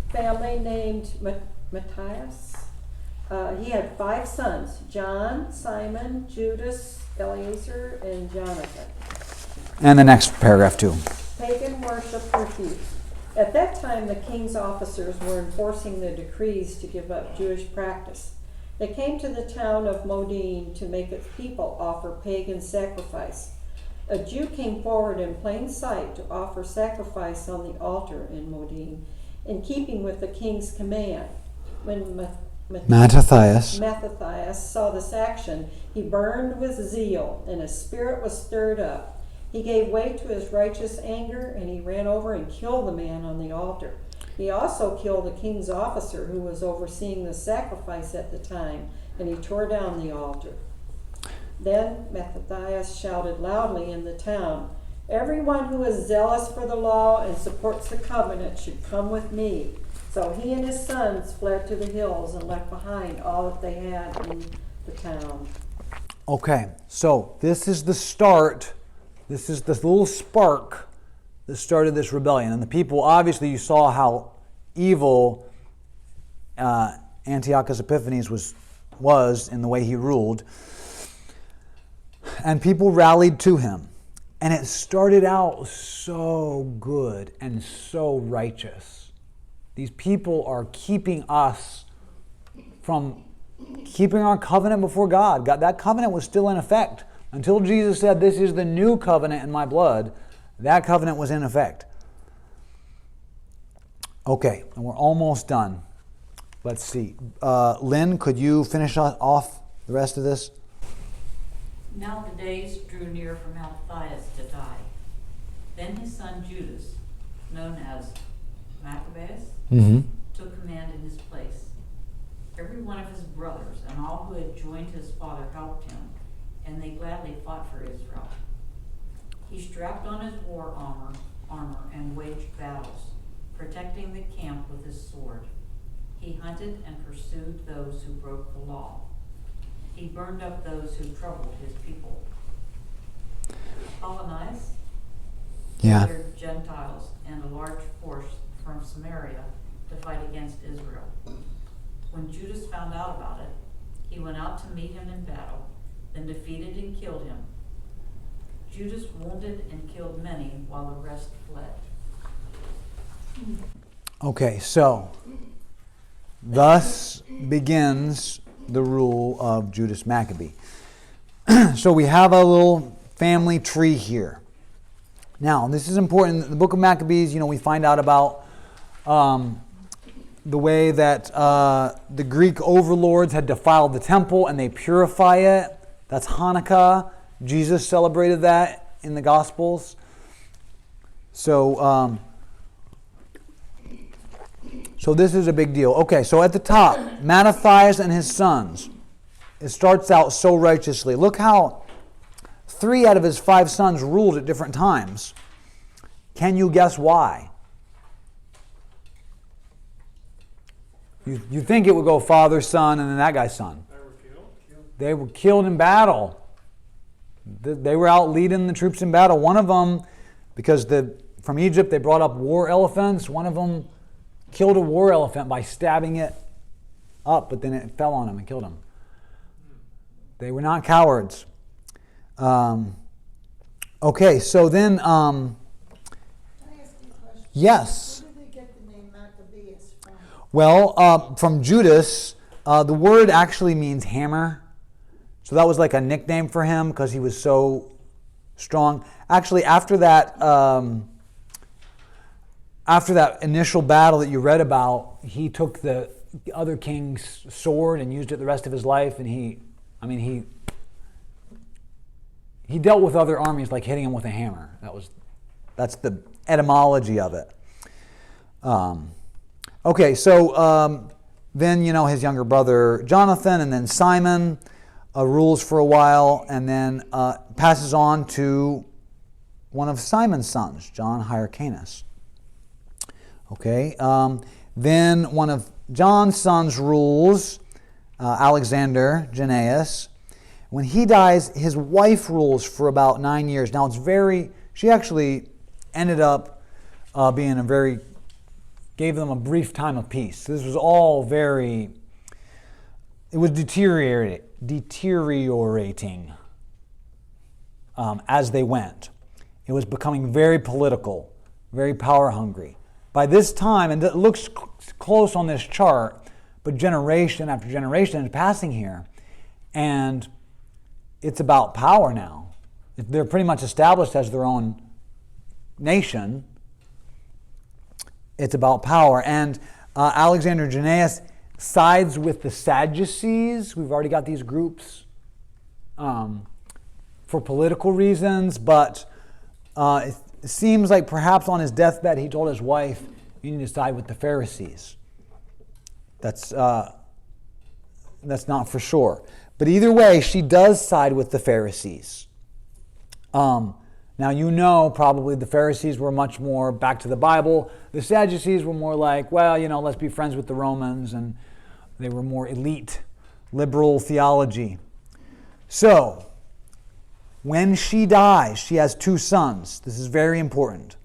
Family named Matthias. He had 5 sons, John, Simon, Judas, Eleazar, and Jonathan. And the next paragraph too. Pagan worship refused. At that time, the king's officers were enforcing the decrees to give up Jewish practice. They came to the town of Modin to make its people offer pagan sacrifice. A Jew came forward in plain sight to offer sacrifice on the altar in Modin, in keeping with the king's command. When Matthias saw this action, he burned with zeal, and his spirit was stirred up. He gave way to his righteous anger, and he ran over and killed the man on the altar. He also killed the king's officer who was overseeing the sacrifice at the time, and he tore down the altar. Then Matthias shouted loudly in the town, "Everyone who is zealous for the law and supports the covenant should come with me." So he and his sons fled to the hills and left behind all that they had in the town. Okay, so this is the start. This is the little spark that started this rebellion. And the people, obviously, you saw how evil Antiochus Epiphanes was in the way he ruled. And people rallied to him. And it started out so good and so righteous. These people are keeping us from keeping our covenant before God. That covenant was still in effect. Until Jesus said, "This is the new covenant in my blood," that covenant was in effect. Okay, and we're almost done. Let's see. Lynn, could you finish off the rest of this? Now the days drew near for Matthias to die. Then his son Judas, known as Maccabees, took command in his place. Every one of his brothers and all who had joined his father helped him, and they gladly fought for Israel. He strapped on his war armor and waged battles, protecting the camp with his sword. He hunted and pursued those who broke the law. He burned up those who troubled his people. Hellenized gathered Gentiles and a large force from Samaria to fight against Israel. When Judas found out about it, he went out to meet him in battle, then defeated and killed him. Judas wounded and killed many, while the rest fled. Okay, so thus begins the rule of Judas Maccabee. So we have a little family tree here. Now, this is important. In the book of Maccabees, we find out about the way that the Greek overlords had defiled the temple and they purify it. That's Hanukkah. Jesus celebrated that in the Gospels. So this is a big deal. Okay, so at the top, Matthias and his sons. It starts out so righteously. Look how 3 out of his 5 sons ruled at different times. Can you guess why? You think it would go father, son, and then that guy's son. They were killed? They were killed in battle. They were out leading the troops in battle. One of them, because from Egypt they brought up war elephants, one of them killed a war elephant by stabbing it up, but then it fell on him and killed him. They were not cowards. Okay, so then... Can I ask you a question? Yes. Where did they get the name Maccabees from? Well, from Judas, the word actually means hammer. So that was like a nickname for him because he was so strong. Actually, after that initial battle that you read about, he took the other king's sword and used it the rest of his life. And he dealt with other armies like hitting him with a hammer. That's the etymology of it. Okay, so then his younger brother Jonathan, and then Simon rules for a while, and then passes on to one of Simon's sons, John Hyrcanus. Okay, then one of John's sons rules, Alexander, Jannaeus. When he dies, his wife rules for about 9 years. Now she actually ended up gave them a brief time of peace. This was all it was deteriorating as they went. It was becoming very political, very power hungry. By this time, and it looks close on this chart, but generation after generation is passing here, and it's about power now. They're pretty much established as their own nation. It's about power. And Alexander Jannaeus sides with the Sadducees. We've already got these groups for political reasons, but it seems like perhaps on his deathbed he told his wife, you need to side with the Pharisees. That's not for sure. But either way, she does side with the Pharisees. Now, you know, probably the Pharisees were much more back to the Bible. The Sadducees were more like, well, you know, let's be friends with the Romans, and they were more elite, liberal theology. So, when she dies, she has 2 sons. This is very important.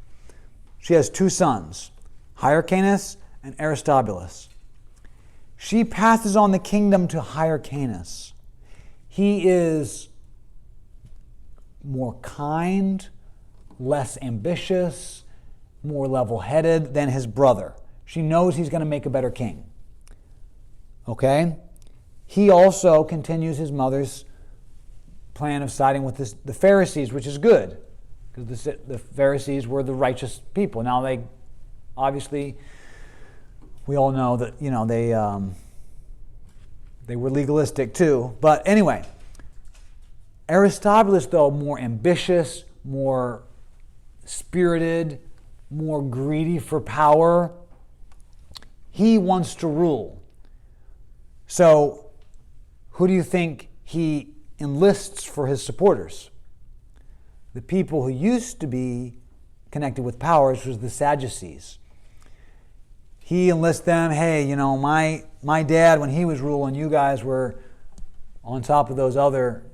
She has 2 sons, Hyrcanus and Aristobulus. She passes on the kingdom to Hyrcanus. He is more kind, less ambitious, more level-headed than his brother. She knows he's going to make a better king. Okay? He also continues his mother's plan of siding with the Pharisees, which is good, because the Pharisees were the righteous people. Now, they obviously, we all know that, you know, they were legalistic too. But anyway, Aristobulus, though, more ambitious, more spirited, more greedy for power. He wants to rule. So, who do you think he enlists for his supporters? The people who used to be connected with power, which was the Sadducees. He enlists them, hey, you know, my dad, when he was ruling, you guys were on top of those other,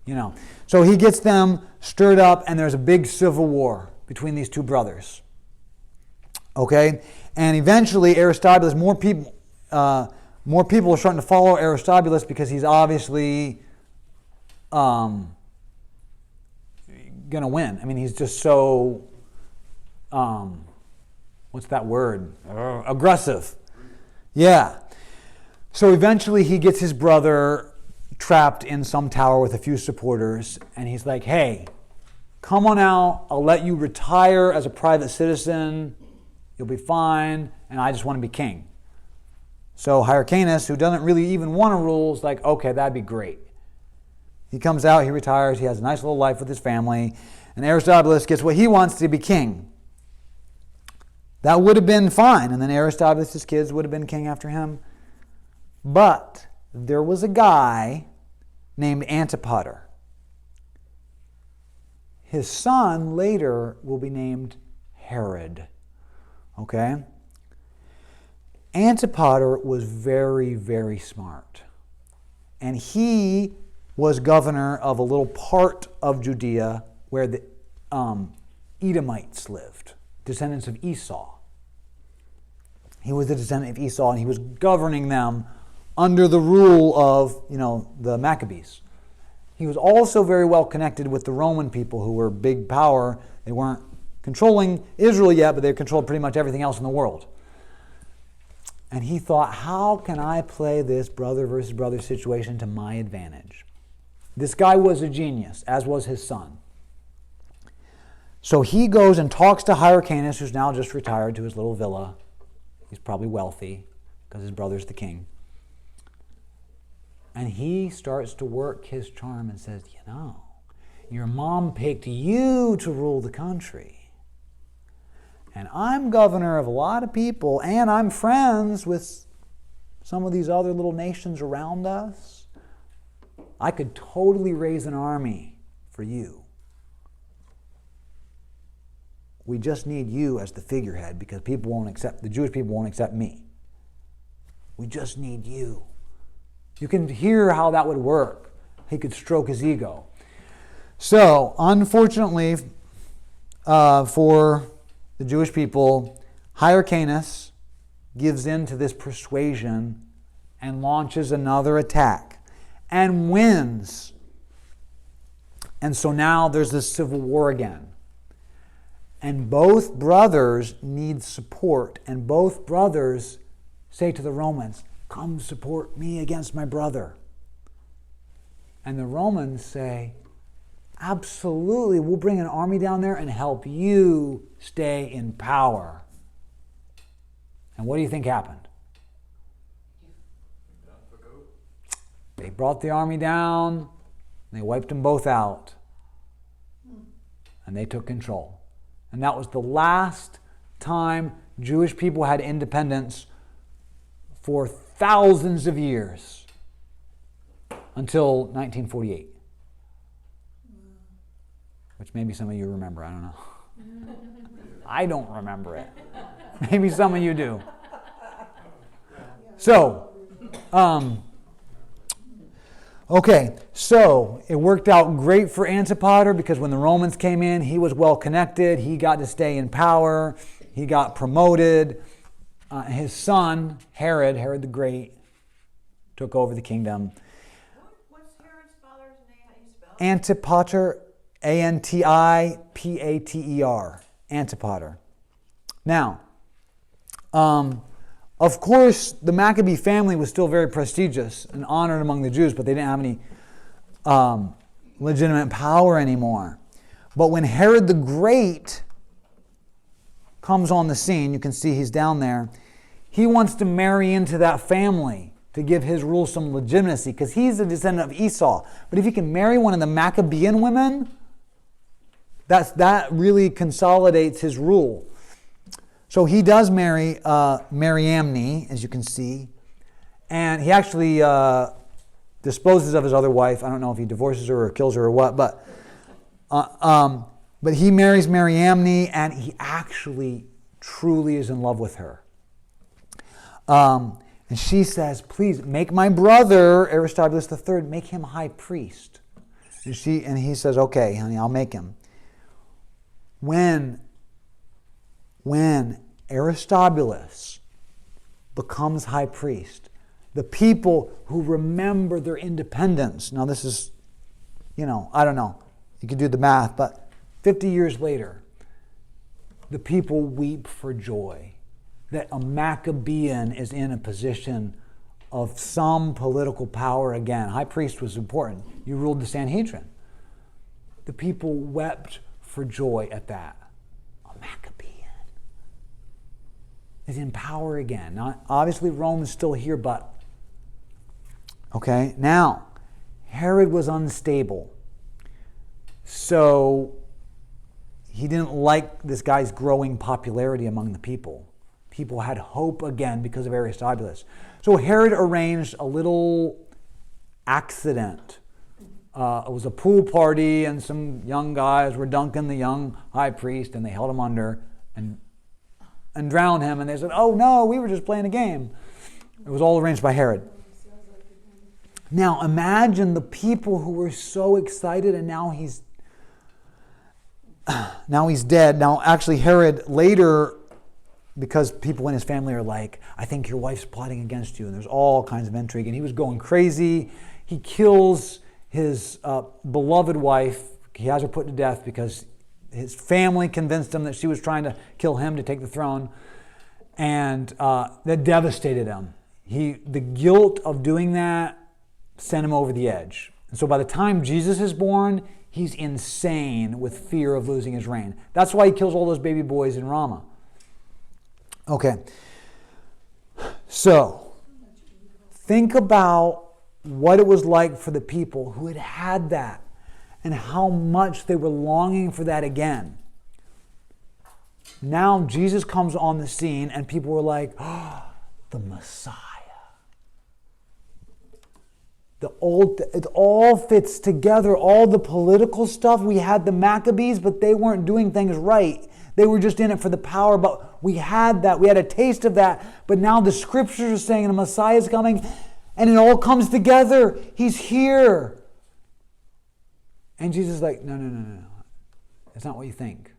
you know. So he gets them stirred up, and there's a big civil war between these 2 brothers. Okay? And eventually, Aristobulus, more people are starting to follow Aristobulus because he's obviously going to win. I mean, he's just so, what's that word? Aggressive. Yeah. So eventually he gets his brother trapped in some tower with a few supporters, and he's like, hey, come on out, I'll let you retire as a private citizen, you'll be fine, and I just want to be king. So Hyrcanus, who doesn't really even want to rule, is like, okay, that'd be great. He comes out, he retires, he has a nice little life with his family, and Aristobulus gets what he wants, to be king. That would have been fine, and then Aristobulus' kids would have been king after him. But there was a guy named Antipoder. His son later will be named Herod. Okay? Antipoder was very, very smart. And he was governor of a little part of Judea where the Edomites lived, descendants of Esau. He was a descendant of Esau, and he was governing them under the rule of, you know, the Maccabees. He was also very well connected with the Roman people, who were big power. They weren't controlling Israel yet, but they controlled pretty much everything else in the world. And he thought, how can I play this brother versus brother situation to my advantage? This guy was a genius, as was his son. So he goes and talks to Hyrcanus, who's now just retired to his little villa. He's probably wealthy because his brother's the king. And he starts to work his charm and says, you know, your mom picked you to rule the country. And I'm governor of a lot of people, and I'm friends with some of these other little nations around us. I could totally raise an army for you. We just need you as the figurehead because the Jewish people won't accept me. We just need you. You can hear how that would work. He could stroke his ego. So, unfortunately, for the Jewish people, Hyrcanus gives in to this persuasion and launches another attack and wins. And so now there's this civil war again. And both brothers need support, and both brothers say to the Romans, come support me against my brother. And the Romans say, absolutely, we'll bring an army down there and help you stay in power. And what do you think happened? They brought the army down, and they wiped them both out, and they took control. And that was the last time Jewish people had independence for thousands of years until 1948. Which maybe some of you remember, I don't know. I don't remember it. Maybe some of you do. So, okay, so it worked out great for Antipoder because when the Romans came in, he was well connected. He got to stay in power. He got promoted. His son, Herod the Great, took over the kingdom. What's Herod's father's name? How do you spell it? Antipoder, Antipater, Antipoder. Now, of course, the Maccabee family was still very prestigious and honored among the Jews, but they didn't have any legitimate power anymore. But when Herod the Great comes on the scene, you can see he's down there, he wants to marry into that family to give his rule some legitimacy because he's a descendant of Esau. But if he can marry one of the Maccabean women, that really consolidates his rule. So he does marry Mariamne, as you can see, and he actually disposes of his other wife. I don't know if he divorces her or kills her or what, but he marries Mariamne, and he actually truly is in love with her. And she says, "Please make my brother Aristobulus III, make him high priest." And he says, "Okay, honey, I'll make him." When Aristobulus becomes high priest, the people who remember their independence, now this is, I don't know, you could do the math, but 50 years later, the people weep for joy that a Maccabean is in a position of some political power again. High priest was important. You ruled the Sanhedrin. The people wept for joy at that. A Maccabean is in power again. Now, obviously, Rome is still here, but... Okay, now, Herod was unstable. So, he didn't like this guy's growing popularity among the people. People had hope again because of Aristobulus. So Herod arranged a little accident. It was a pool party, and some young guys were dunking the young high priest, and they held him under and drowned him. And they said, "Oh no, we were just playing a game." It was all arranged by Herod. Now imagine the people who were so excited, and now he's dead. Now actually Herod later, because people in his family are like, "I think your wife's plotting against you," and there's all kinds of intrigue, and he was going crazy. He kills his beloved wife. He has her put to death because his family convinced him that she was trying to kill him to take the throne, and that devastated him. The guilt of doing that sent him over the edge. And so by the time Jesus is born, he's insane with fear of losing his reign. That's why he kills all those baby boys in Ramah. Okay, so think about what it was like for the people who had that and how much they were longing for that again. Now Jesus comes on the scene and people were like, "Oh, the Messiah." It all fits together. All the political stuff, we had the Maccabees, but they weren't doing things right. They were just in it for the power, but we had that. We had a taste of that. But now the scriptures are saying the Messiah is coming, and it all comes together. He's here. And Jesus is like, no. That's not what you think.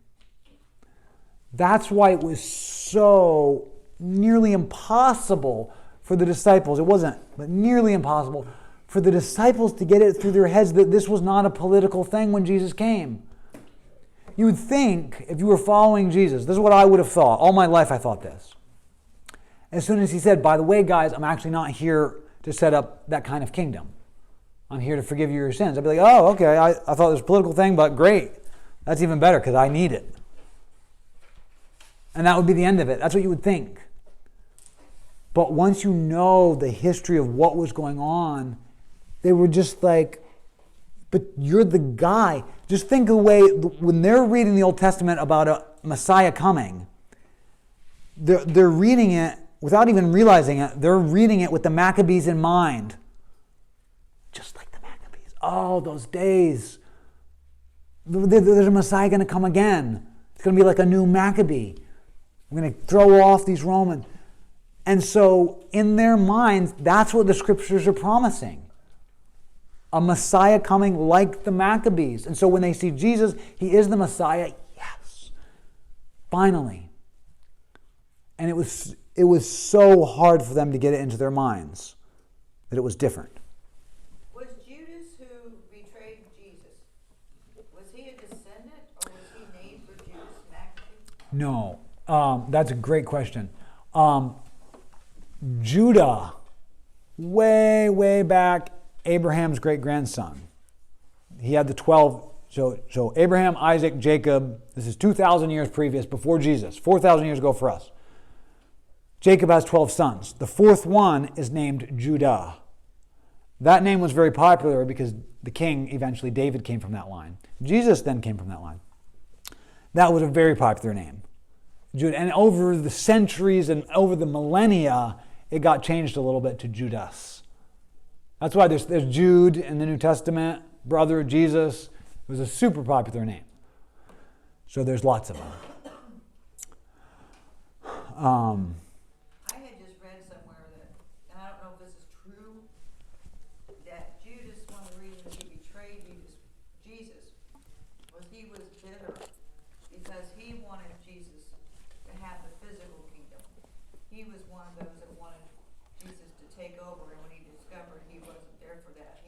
That's why it was so nearly impossible for the disciples. It wasn't, but nearly impossible for the disciples to get it through their heads that this was not a political thing when Jesus came. You would think, if you were following Jesus, this is what I would have thought. All my life I thought this. As soon as he said, "By the way, guys, I'm actually not here to set up that kind of kingdom. I'm here to forgive you your sins." I'd be like, "Oh, okay, I thought it was a political thing, but great. That's even better because I need it." And that would be the end of it. That's what you would think. But once you know the history of what was going on, they were just like, "But you're the guy." Just think of the way, when they're reading the Old Testament about a Messiah coming, they're reading it without even realizing it. They're reading it with the Maccabees in mind. Just like the Maccabees. Oh, those days. There's a Messiah going to come again. It's going to be like a new Maccabee. We're going to throw off these Romans. And so in their minds, that's what the scriptures are promising. A Messiah coming like the Maccabees. And so when they see Jesus, he is the Messiah. Yes. Finally. And it was so hard for them to get it into their minds that it was different. Was Judas who betrayed Jesus, was he a descendant or was he named for Judas Maccabee? No. That's a great question. Judah, way, way back, Abraham's great-grandson. He had the 12, so Abraham, Isaac, Jacob, this is 2,000 years previous, before Jesus, 4,000 years ago for us. Jacob has 12 sons. The fourth one is named Judah. That name was very popular because the king, eventually David, came from that line. Jesus then came from that line. That was a very popular name. Judah. And over the centuries and over the millennia, it got changed a little bit to Judas. That's why there's Jude in the New Testament, brother of Jesus. It was a super popular name. So there's lots of them. I had just read somewhere that, and I don't know if this is true, that Judas, one of the reasons he betrayed Jesus was he was bitter because he wanted Jesus to have the physical kingdom. He was one of those that wanted Jesus to take over, and when he discovered he wasn't there for that,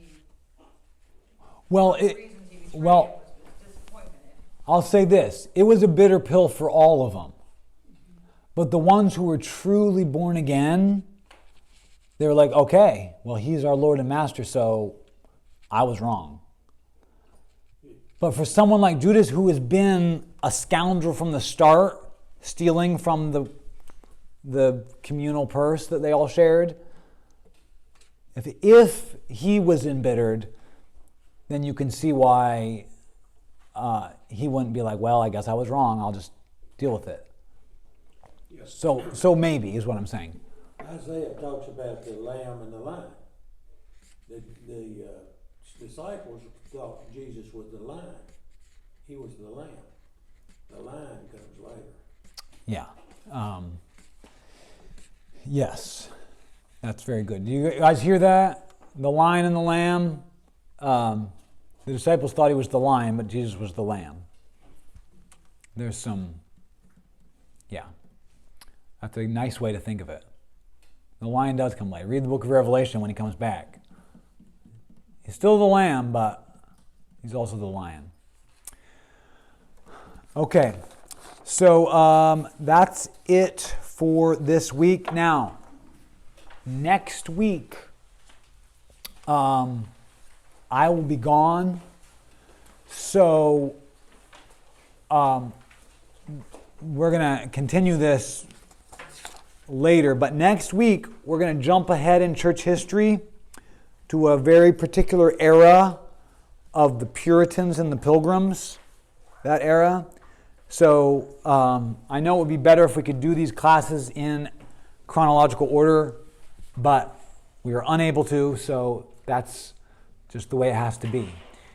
Well, one of the reasons he betrayed him was his disappointment in him. I'll say this. It was a bitter pill for all of them. But the ones who were truly born again, they were like, okay, well, he's our Lord and Master, so I was wrong. But for someone like Judas, who has been a scoundrel from the start, stealing from the communal purse that they all shared, if he was embittered, then you can see why he wouldn't be like, well, I guess I was wrong, I'll just deal with it. Yes. So maybe is what I'm saying. Isaiah talks about the lamb and the lion. The disciples thought Jesus was the lion. He was the lamb. The lion comes later. Yeah. Yes. That's very good. Do you guys hear that? The lion and the lamb. The disciples thought he was the lion, but Jesus was the lamb. There's some, yeah. That's a nice way to think of it. The lion does come later. Read the book of Revelation when he comes back. He's still the lamb, but he's also the lion. Okay, so that's it for this week. Now, next week, I will be gone, so we're going to continue this later. But next week, we're going to jump ahead in church history to a very particular era of the Puritans and the Pilgrims, that era. So I know it would be better if we could do these classes in chronological order, but we are unable to, so that's just the way it has to be.